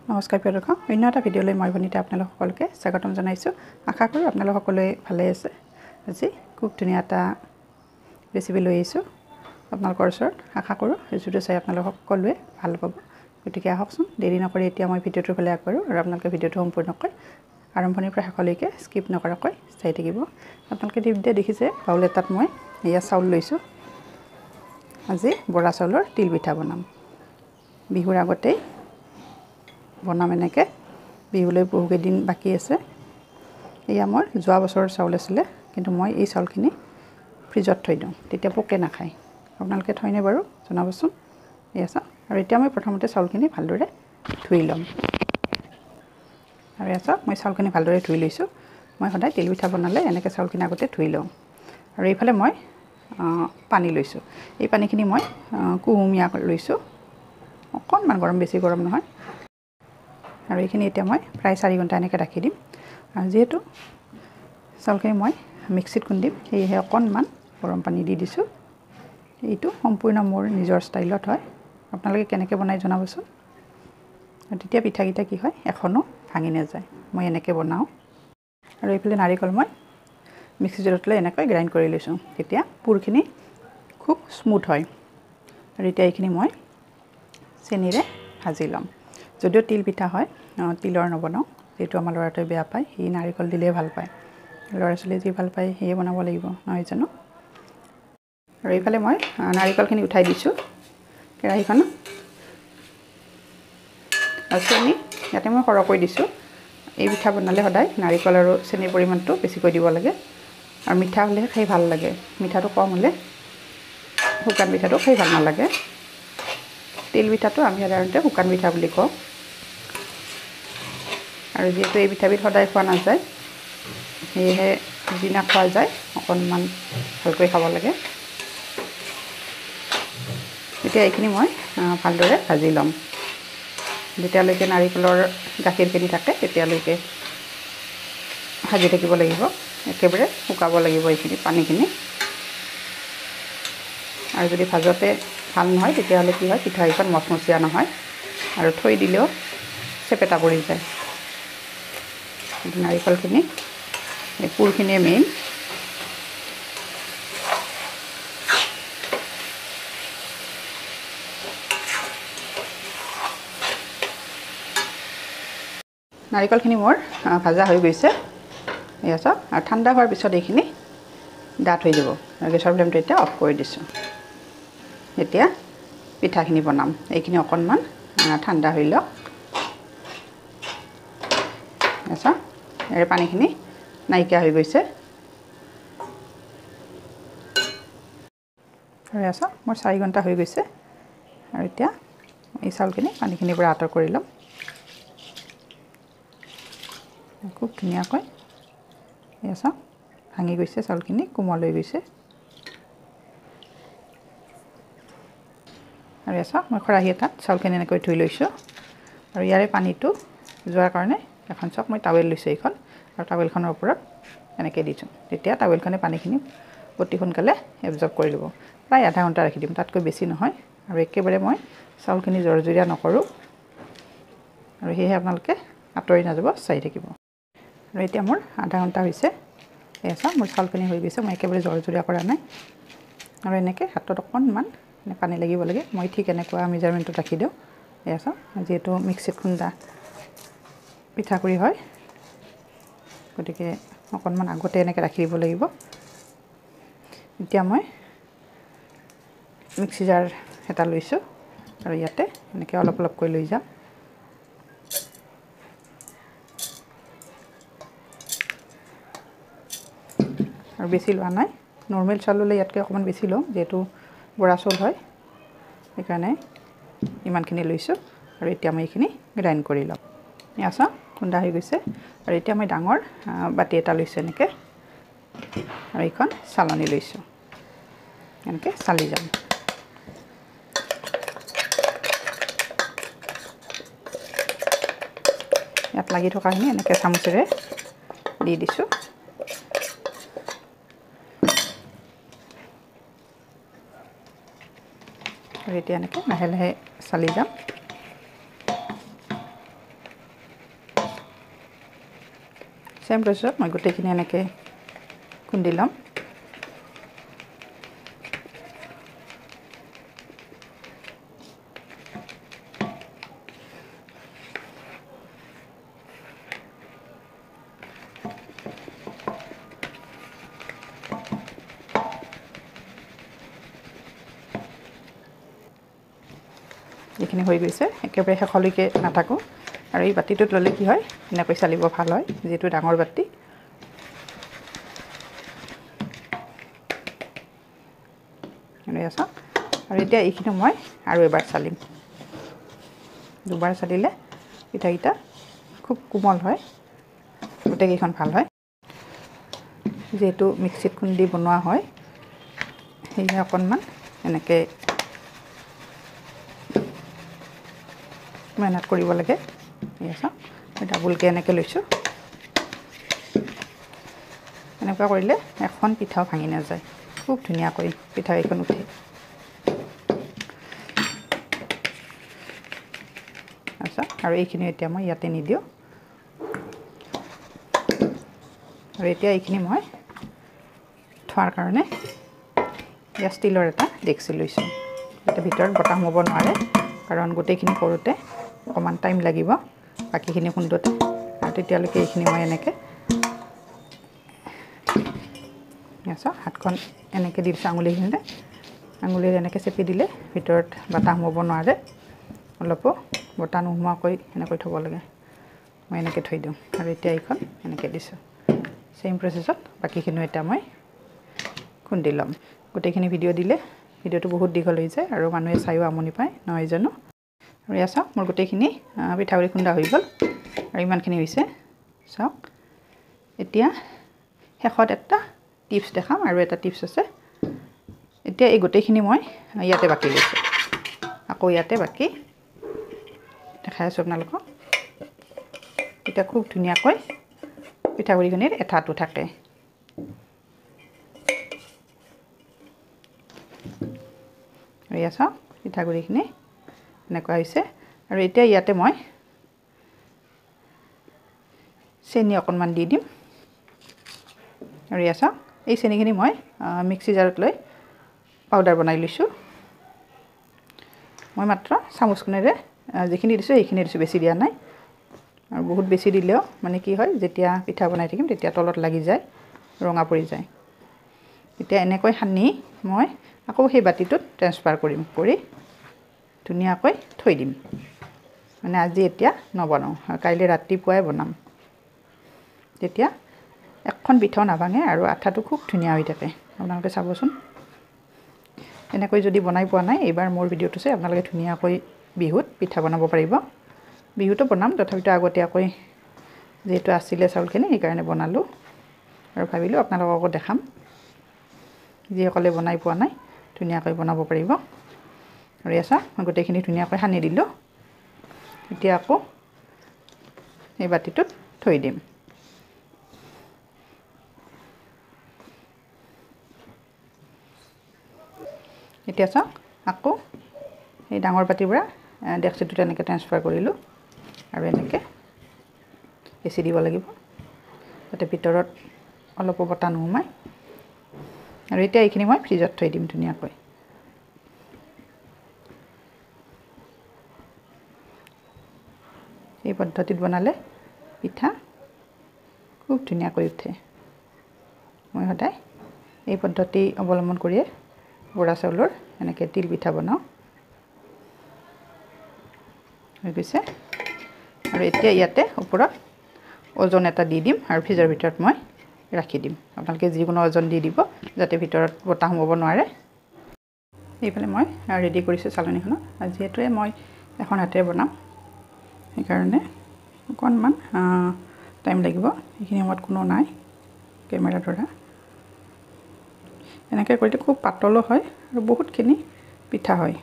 নমস্কাৰ প্ৰিয় দৰ্শক, অন্য এটা ভিডিঅ'লৈ মই ভনিতা আপোনালোক সকলোকে স্বাগতম জনাইছোঁ। আশা কৰোঁ আপোনালোক সকলোৱে ভালে আছে। আজি খুব ধুনীয়া এটা ৰেচিপি লৈ আহিছোঁ আপোনালোকৰ ওচৰত। আশা কৰোঁ ৰেচিপিটো চাই আপোনালোক সকলোৱে ভাল পাব। গতিকে আহকচোন, দেৰি নকৰি এতিয়া মই ভিডিঅ'টোৰ ফালে আগবাঢ়োঁ আৰু আপোনালোকে ভিডিঅ'টো সম্পূৰ্ণকৈ আৰম্ভণিৰ পৰা শেষলৈকে স্কিপ নকৰাকৈ চাই থাকিব। আপোনালোকে ভিডিঅ'ত দেখিছে বাউল এটাত মই এয়া চাউল লৈছোঁ। আজি বৰা চাউলৰ তিল পিঠা বনাম। বিহুৰ আগতেই বনাম এনেকৈ, বিহুলৈ বহুকেইদিন বাকী আছে। এয়া মোৰ যোৱা বছৰৰ চাউল আছিলে, কিন্তু মই এই চাউলখিনি ফ্ৰিজত থৈ দিওঁ, তেতিয়া পোকে নাখায়। আপোনালোকে থয়নে বাৰু জনাবচোন। এয়া চাওক, আৰু এতিয়া মই প্ৰথমতে চাউলখিনি ভালদৰে ধুই ল'ম। আৰু এয়া চাওক, মই চাউলখিনি ভালদৰে ধুই লৈছোঁ। মই সদায় তিল পিঠা বনালে এনেকৈ চাউলখিনি আগতে ধুই লওঁ। আৰু এইফালে মই পানী লৈছোঁ। এই পানীখিনি মই কুহুমীয়া লৈছোঁ, অকণমান গৰম, বেছি গৰম নহয়। আৰু এইখিনি এতিয়া মই প্ৰায় 4 ঘণ্টা এনেকৈ ৰাখি দিম। আৰু যিহেতু চাউলখিনি মই মিক্সিত খুন্দিম, সেয়েহে অকণমান গৰম পানী দি দিছোঁ। এইটো সম্পূৰ্ণ মোৰ নিজৰ ষ্টাইলত হয়, আপোনালোকে কেনেকৈ বনাই জনাবচোন। আৰু তেতিয়া পিঠাকেইটা কি হয়, এখনো ভাঙি নাযায়। মই এনেকৈ বনাওঁ। আৰু এইফালে নাৰিকল মই মিক্সি জাৰত লৈ এনেকৈ গ্ৰাইণ্ড কৰি লৈছোঁ, তেতিয়া পুৰখিনি খুব স্মুথ হয়। আৰু এতিয়া এইখিনি মই চেনিৰে ভাজি ল'ম। যদিও তিল পিঠা হয়, তিলৰ নবনাওঁ, যিহেতু আমাৰ ল'ৰাটোৱে বেয়া পায়, সি নাৰিকল দিলেই ভাল পায়। ল'ৰা ছোৱালীয়ে যি ভাল পায় সেয়ে বনাব লাগিব, নহয় জানো। আৰু এইফালে মই নাৰিকলখিনি উঠাই দিছোঁ কেৰাহীখনত। আৰু চেনি ইয়াতে মই সৰহকৈ দিছোঁ। এই পিঠা বনালে সদায় নাৰিকল আৰু চেনিৰ পৰিমাণটো বেছিকৈ দিব লাগে। আৰু মিঠা হ'লেহে খাই ভাল লাগে, মিঠাটো কম হ'লে শুকান পিঠাটো খাই ভাল নালাগে। তিল পিঠাটো আমি সাধাৰণতে শুকান পিঠা বুলি কওঁ। আৰু যিহেতু এই পিঠাবিধ সদায় খোৱা নাযায়, সেয়েহে যিদিনা খোৱা যায় অকণমান ভালকৈ খাব লাগে। এতিয়া এইখিনি মই ভালদৰে ভাজি ল'ম। যেতিয়ালৈকে নাৰিকলৰ গাখীৰখিনি থাকে তেতিয়ালৈকে ভাজি থাকিব লাগিব। একেবাৰে শুকাব লাগিব এইখিনি পানীখিনি। আৰু যদি ভাজতে ভাল নহয়, তেতিয়াহ'লে কি হয়, পিঠাকেইখন মচমচীয়া নহয় আৰু থৈ দিলেও চেপেটা পৰি যায়। নাৰিকলখিনি, এই পুৰখিনিয়ে মেইন। নাৰিকলখিনি মোৰ ভাজা হৈ গৈছে, এয়া চাওক। আৰু ঠাণ্ডা হোৱাৰ পিছত এইখিনি ডাঠ হৈ যাব। আৰু গেছৰ ফ্লেমটো এতিয়া অফ কৰি দিছোঁ। এতিয়া পিঠাখিনি বনাম। এইখিনি অকণমান ঠাণ্ডা হৈ লওক। আচ্ছা, ইয়াৰে পানীখিনি নাইকিয়া হৈ গৈছে। আৰু আচ্ছা, মোৰ 4 ঘণ্টা হৈ গৈছে। আৰু এতিয়া এই চাউলখিনি পানীখিনিৰ পৰা আঁতৰ কৰি ল'ম খুব ধুনীয়াকৈ। এয়া চাওক, ভাঙি গৈছে চাউলখিনি, কোমল হৈ গৈছে। আৰু এয়া চাওক, মই খৰাহী এটাত চাউলখিনি এনেকৈ ধুই লৈছোঁ। আৰু ইয়াৰে পানীটো যোৱাৰ কাৰণে এখন চাওক, মই টাৱেল লৈছোঁ এইখন, আৰু টাৱেলখনৰ ওপৰত এনেকৈ দিছোঁ। তেতিয়া টাৱেলখনে পানীখিনি অতি সোনকালে এবজৰ্ব কৰি ল'ব। প্ৰায় আধা ঘণ্টা ৰাখি দিম, তাতকৈ বেছি নহয়। আৰু একেবাৰে মই চাউলখিনি জৰজৰীয়া নকৰোঁ, আৰু সেয়েহে আপোনালোকে আঁতৰি নাযাব, চাই থাকিব। আৰু এতিয়া মোৰ আধা ঘণ্টা হৈছে। এয়া চাওক, মোৰ চাউলখিনি হৈ গৈছে। মই একেবাৰে জৰজৰীয়া কৰা নাই। আৰু এনেকৈ হাতত অকণমান পানী লাগিব লাগে। মই ঠিক এনেকুৱা মেজাৰমেণ্টত ৰাখি দিওঁ। এয়া চাওক, যিহেতু মিক্সিত খুন্দা পিঠাগুড়ি হয়, গতিকে অকণমান আগতে এনেকৈ ৰাখি দিব লাগিব। এতিয়া মই মিক্সি জাৰ এটা লৈছোঁ, আৰু ইয়াতে এনেকৈ অলপ অলপকৈ লৈ যাম। আৰু বেছি লোৱা নাই, নৰ্মেল চাউল ল'লে ইয়াতকৈ অকণমান বেছি লওঁ, যিহেতু বৰা চাউল হয়, সেইকাৰণে ইমানখিনি লৈছোঁ। আৰু এতিয়া মই এইখিনি গ্ৰাইণ্ড কৰি ল'ম। এয়া চাওক, খুন্দা হৈ গৈছে। আৰু এতিয়া মই ডাঙৰ বাতি এটা লৈছোঁ এনেকৈ, আৰু এইখন চালনি লৈছোঁ, এনেকৈ চালি যাম। ইয়াত লাগি থকাখিনি এনেকৈ চামুচেৰে দি দিছোঁ। আৰু এতিয়া এনেকৈ লাহে লাহে চালি যাম। সেম প্ৰচেছত মই গোটেইখিনি এনেকৈ খুন্দি ল'ম। এইখিনি হৈ গৈছে, একেবাৰে শেষলৈকে নাথাকোঁ। আৰু এই বাতিটোত ল'লে কি হয়, এনেকৈ চালিব ভাল হয়, যিহেতু ডাঙৰ বাতি। চাওক, আৰু এতিয়া এইখিনি মই আৰু এবাৰ চালিম। দুবাৰ চালিলে পিঠাকেইটা খুব কোমল হয়, গোটেইকেইখন ভাল হয়। যিহেতু মিক্সিত খুন্দি বনোৱা হয়, সেয়ে অকণমান এনেকৈ মেহনত কৰিব লাগে। চাওক, ডাবুলকৈ এনেকৈ লৈছোঁ। এনেকুৱা কৰিলে এখন পিঠাও ভাঙি নাযায়, খুব ধুনীয়াকৈ পিঠাকেইখন উঠে। চাওক, আৰু এইখিনি এতিয়া মই ইয়াতে নিদিওঁ। আৰু এতিয়া এইখিনি মই থোৱাৰ কাৰণে ষ্টিলৰ এটা ডেক্সি লৈছোঁ। এতিয়া ভিতৰত বতাহ সোমাব নোৱাৰে, কাৰণ গোটেইখিনি কৰোঁতে অকণমান টাইম লাগিব, বাকীখিনি খুন্দোতে। আৰু তেতিয়ালৈকে এইখিনি মই এনেকৈ চাওক, হাতখন এনেকৈ দি দিছোঁ আঙুলিখিনিতে। আঙুলিৰে এনেকৈ চেপি দিলে ভিতৰত বতাহ সোমাব নোৱাৰে। অলপো বতাহ নোসোমোৱাকৈ এনেকৈ থ'ব লাগে। মই এনেকৈ থৈ দিওঁ। আৰু এতিয়া এইখন এনেকৈ দিছোঁ। চেম প্ৰচেছত বাকীখিনিও এতিয়া মই খুন্দি ল'ম। গোটেইখিনি ভিডিঅ' দিলে ভিডিঅ'টো বহুত দীঘল হৈ যায় আৰু মানুহে চায়ো আমনি পায়, নহয় জানো? আৰু এয়া চাওক, মোৰ গোটেইখিনি পিঠাগুড়ি খুন্দা হৈ গ'ল আৰু ইমানখিনি হৈছে। চাওক, এতিয়া শেষত এটা টিপছ দেখাম, আৰু এটা টিপছ আছে। এতিয়া এই গোটেইখিনি মই ইয়াতে বাকি লৈছোঁ। আকৌ ইয়াতে বাকি দেখাই আছোঁ আপোনালোকক। এতিয়া খুব ধুনীয়াকৈ পিঠাগুড়িখিনিৰ এঠাটো থাকে। আৰু এয়া চাওক, পিঠাগুড়িখিনি এনেকুৱা হৈছে। আৰু এতিয়া ইয়াতে মই চেনি অকণমান দি দিম। আৰু এয়া চাওক, এই চেনিখিনি মই মিক্সি জাৰত লৈ পাউডাৰ বনাই লৈছোঁ। মই মাত্ৰ চামুচখনেৰে যিখিনি দিছোঁ সেইখিনি দিছোঁ, বেছি দিয়া নাই। আৰু বহুত বেছি দিলেও মানে কি হয়, যেতিয়া পিঠা বনাই থাকিম তেতিয়া তলত লাগি যায়, ৰঙা পৰি যায়। এতিয়া এনেকৈ সানি মই আকৌ সেই বাতিটোত ট্ৰেন্সফাৰ কৰিম, কৰি ধুনীয়াকৈ থৈ দিম। মানে আজি এতিয়া নবনাওঁ, কাইলৈ ৰাতিপুৱাই বনাম। তেতিয়া এখন পিঠাও নাভাঙে আৰু আঠাটো খুব ধুনীয়া হৈ থাকে। আপোনালোকে চাবচোন, এনেকৈ যদি বনাই পোৱা নাই, এইবাৰ মোৰ ভিডিঅ'টো চাই আপোনালোকে ধুনীয়াকৈ বিহুত পিঠা বনাব পাৰিব। বিহুতো বনাম, তথাপিতো আগতীয়াকৈ যিহেতু আছিলে চাউলখিনি, সেইকাৰণে বনালোঁ। আৰু ভাবিলোঁ আপোনালোককো দেখাম, যিসকলে বনাই পোৱা নাই ধুনীয়াকৈ বনাব পাৰিব। আৰু এয়া চাওক, মই গোটেইখিনি ধুনীয়াকৈ সানি দিলোঁ। এতিয়া আকৌ এই বাতিটোত থৈ দিম। এতিয়া চাওক, আকৌ এই ডাঙৰ বাতিৰ পৰা ডেক্সিটোত এনেকৈ ট্ৰেন্সফাৰ কৰিলোঁ। আৰু এনেকৈ বেছি দিব লাগিব, যাতে ভিতৰত অলপো বতাহ নোসোমায়। আৰু এতিয়া এইখিনি মই ফ্ৰিজত থৈ দিম ধুনীয়াকৈ। এই পদ্ধতিত বনালে পিঠা খুব ধুনীয়াকৈ উঠে। মই সদায় এই পদ্ধতি অৱলম্বন কৰিয়ে বৰা চাউলৰ এনেকৈ তিল পিঠা বনাওঁ। হৈ গৈছে। আৰু এতিয়া ইয়াতে ওপৰত ওজন এটা দি দিম, আৰু ফ্ৰিজৰ ভিতৰত মই ৰাখি দিম। আপোনালোকে যিকোনো ওজন দি দিব, যাতে ভিতৰত বতাহ সোমাব নোৱাৰে। এইফালে মই ৰেডি কৰিছোঁ চালনীখনত। যিহেতুৱে মই এখন হাতেৰে বনাম, সেইকাৰণে অকণমান টাইম লাগিব। এইখিনি সময়ত কোনো নাই কেমেৰা ধৰা। এনেকৈ কৰিলে খুব পাতলো হয় আৰু বহুতখিনি পিঠা হয়।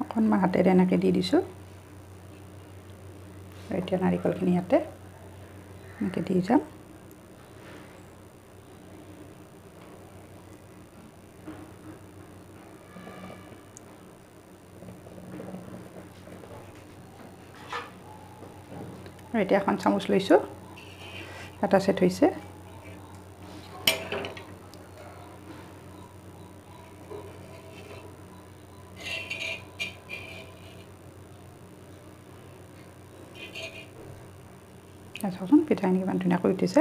অকণমান হাতেৰে এনেকৈ দি দিছোঁ। এতিয়া নাৰিকলখিনি ইয়াতে এনেকৈ দি যাম। আৰু এতিয়া এখন চামুচ লৈছোঁ এটা সেট হৈছে চাওকচোন পিঠাখিনি কিমান ধুনীয়াকৈ উঠিছে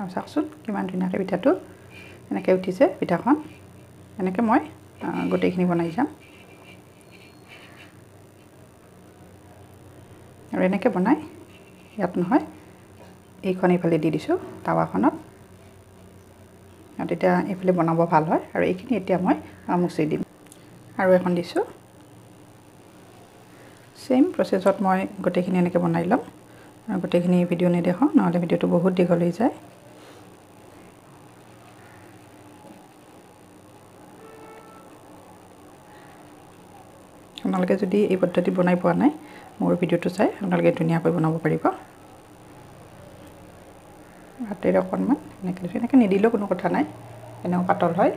আৰু চাওকচোন কিমান ধুনীয়াকৈ পিঠাটো এনেকৈ উঠিছে পিঠাখন এনেকৈ মই গোটেইখিনি বনাই যাম আৰু এনেকৈ বনাই ইয়াত নহয় এইখন এইফালে দি দিছোঁ টাৱাখনত আৰু তেতিয়া এইফালে বনাব ভাল হয় আৰু এইখিনি এতিয়া মই মুচি দিম আৰু এখন দিছোঁ সেম প্ৰসেছত মই গোটেইখিনি এনেকৈ বনাই ল'ম আৰু গোটেইখিনি ভিডিঅ' নেদেখাওঁ নহ'লে ভিডিঅ'টো বহুত দীঘল হৈ যায় আপোনালোকে যদি এই পদ্ধতি বনাই পোৱা নাই মোৰ ভিডিঅ'টো চাই আপোনালোকে ধুনীয়াকৈ বনাব পাৰিব হাতেৰে অকণমান এনেকৈ নিদিলেও কোনো কথা নাই এনেও পাতল হয়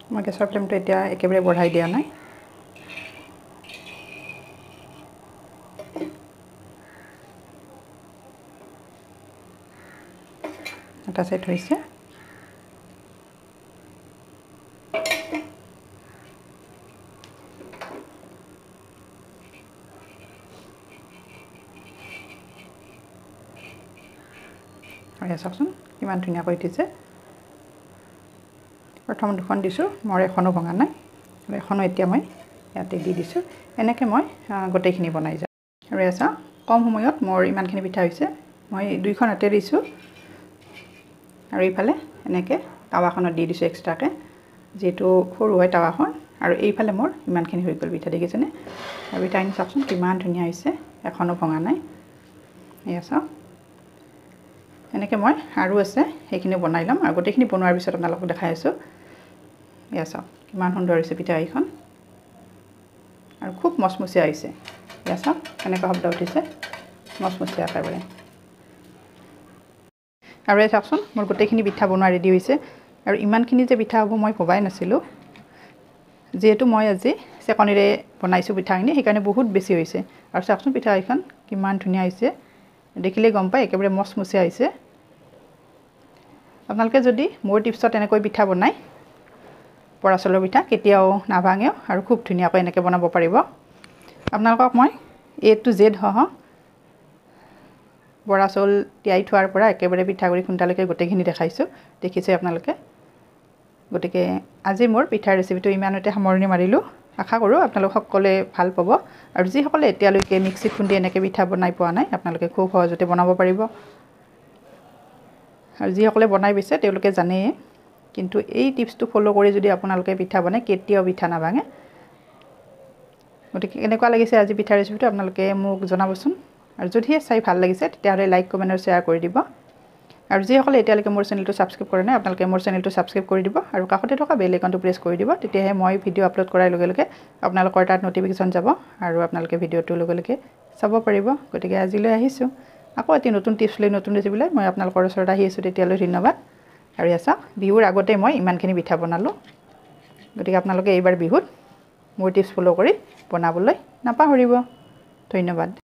মই গেছৰ ফ্লেমটো এতিয়া একেবাৰে বঢ়াই দিয়া নাই এটা সেট হৈছে আৰু চাওকচোন কিমান ধুনীয়াকৈ উঠিছে প্ৰথম দুখন দিছোঁ মোৰ এখনো ভঙা নাই আৰু এখনো এতিয়া মই ইয়াতে দি দিছোঁ এনেকৈ মই গোটেইখিনি বনাই যাম আৰু এছা কম সময়ত মোৰ ইমানখিনি পিঠা হৈছে মই দুইখন হাতে দিছোঁ আৰু এইফালে এনেকৈ টাৱাখনত দি দিছোঁ এক্সট্ৰাকৈ যিহেতু সৰু হয় টাৱাখন আৰু এইফালে মোৰ ইমানখিনি হৈ গ'ল পিঠা দেখিছেনে আৰু পিঠাখিনি চাওকচোন কিমান ধুনীয়া হৈছে এখনো ভঙা নাই এয়া চাওক এনেকৈ মই আৰু আছে সেইখিনি বনাই ল'ম আৰু গোটেইখিনি বনোৱাৰ পিছত আপোনালোকক দেখাই আছোঁ এয়া চাওক কিমান সুন্দৰ হৈছে পিঠাকেইখন আৰু খুব মচমচীয়া হৈছে এয়া চাওক কেনেকুৱা শব্দ উঠিছে মচমচীয়া একেবাৰে আৰু এই চাওকচোন মোৰ গোটেইখিনি পিঠা বনোৱা ৰেডি হৈছে আৰু ইমানখিনি যে পিঠা হ'ব মই ভবাই নাছিলোঁ যিহেতু মই আজি চেকনিৰে বনাইছোঁ পিঠাখিনি সেইকাৰণে বহুত বেছি হৈছে আৰু চাওকচোন পিঠাকেইখন কিমান ধুনীয়া হৈছে দেখিলেই গম পায় একেবাৰে মচমচীয়া হৈছে আপোনালোকে যদি মোৰ টিপছত এনেকৈ পিঠা বনাই বৰা চাউলৰ পিঠা কেতিয়াও নাভাঙেও আৰু খুব ধুনীয়াকৈ এনেকৈ বনাব পাৰিব আপোনালোকক মই A to Z সহ বৰা চাউল তিয়াই থোৱাৰ পৰা একেবাৰে পিঠাগুৰি খুন্দালৈকে গোটেইখিনি দেখাইছোঁ দেখিছে আপোনালোকে গতিকে আজি মোৰ পিঠাৰ ৰেচিপিটো ইমানতে সামৰণি মাৰিলোঁ আশা কৰোঁ আপোনালোক সকলোৱে ভাল পাব আৰু যিসকলে এতিয়ালৈকে মিক্সিত খুন্দি এনেকৈ পিঠা বনাই পোৱা নাই আপোনালোকে খুব সহজতে বনাব পাৰিব আৰু যিসকলে বনাই পাইছে তেওঁলোকে জানেই কিন্তু এই টিপছটো ফলো কৰি যদি আপোনালোকে পিঠা বনায় কেতিয়াও পিঠা নাভাঙে গতিকে কেনেকুৱা লাগিছে আজি পিঠাৰ ৰেচিপিটো আপোনালোকে মোক জনাবচোন আৰু যদিহে চাই ভাল লাগিছে তেতিয়াহ'লে লাইক কমেণ্ট আৰু শ্বেয়াৰ কৰি দিব আৰু যিসকলে এতিয়ালৈকে মোৰ চেনেলটো ছাবস্ক্ৰাইব কৰা নাই আপোনালোকে মোৰ চেনেলটো ছাবস্ক্ৰাইব কৰি দিব আৰু কাষতে থকা বেল আইকনটো প্ৰেছ কৰি দিব তেতিয়াহে মই ভিডিঅ' আপলোড কৰাৰ লগে লগে আপোনালোকৰ তাত নটিফিকেশ্যন যাব আৰু আপোনালোকে ভিডিঅ'টোৰ লগে লগে চাব পাৰিব গতিকে আজিলৈ আহিছোঁ আকৌ এটি নতুন টিপছ লৈ নতুন ৰেচিপি লৈ মই আপোনালোকৰ ওচৰত আহি আছোঁ তেতিয়ালৈ ধন্যবাদ আৰু এয়া চাওক বিহুৰ আগতে মই ইমানখিনি পিঠা বনালোঁ গতিকে আপোনালোকে এইবাৰ বিহুত মোৰ টিপছ ফ'ল' কৰি বনাবলৈ নাপাহৰিব ধন্যবাদ